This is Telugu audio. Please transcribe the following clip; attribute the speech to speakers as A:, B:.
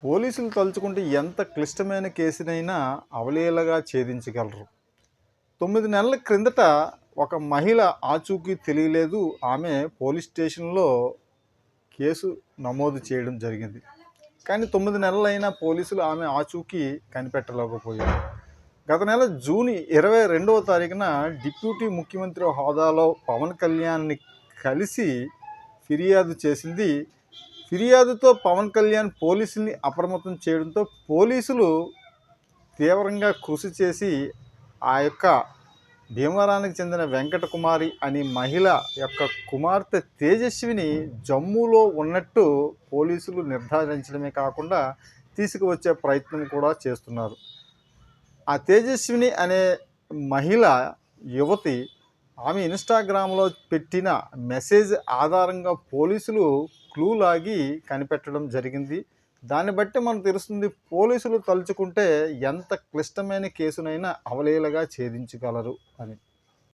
A: పోలీసులు తలుచుకుంటే ఎంత క్లిష్టమైన కేసునైనా అవలీలగా ఛేదించగలరు. 9 నెలల క్రిందట ఒక మహిళ ఆచూకీ తెలియలేదు. ఆమె పోలీస్ స్టేషన్‌లో కేసు నమోదు చేయడం జరిగింది. కానీ 9 నెలలైనా పోలీసులు ఆమె ఆచూకీ కనిపెట్టలేకపోయారు. గత నెల జూన్ 22వ తారీఖున డిప్యూటీ ముఖ్యమంత్రి హోదాలో పవన్ కళ్యాణ్‌ని కలిసి ఫిర్యాదు చేసింది. ఫిర్యాదుతో పవన్ కళ్యాణ్ పోలీసుల్ని అప్రమత్తం చేయడంతో పోలీసులు తీవ్రంగా కృషి చేసి ఆ యొక్క భీమవరానికి చెందిన వెంకట కుమారి అనే మహిళ యొక్క కుమార్తె తేజస్విని జమ్మూలో ఉన్నట్టు పోలీసులు నిర్ధారించడమే కాకుండా తీసుకువచ్చే ప్రయత్నం కూడా చేస్తున్నారు. ఆ తేజస్విని అనే మహిళ యువతి ఆమె ఇన్స్టాగ్రామ్లో పెట్టిన మెసేజ్ ఆధారంగా పోలీసులు క్లూ లాగి కనిపెట్టడం జరిగింది. దాన్ని బట్టి మనకు తెలుస్తుంది పోలీసులు తలుచుకుంటే ఎంత క్లిష్టమైన కేసునైనా అవలీలగా ఛేదించగలరు అని.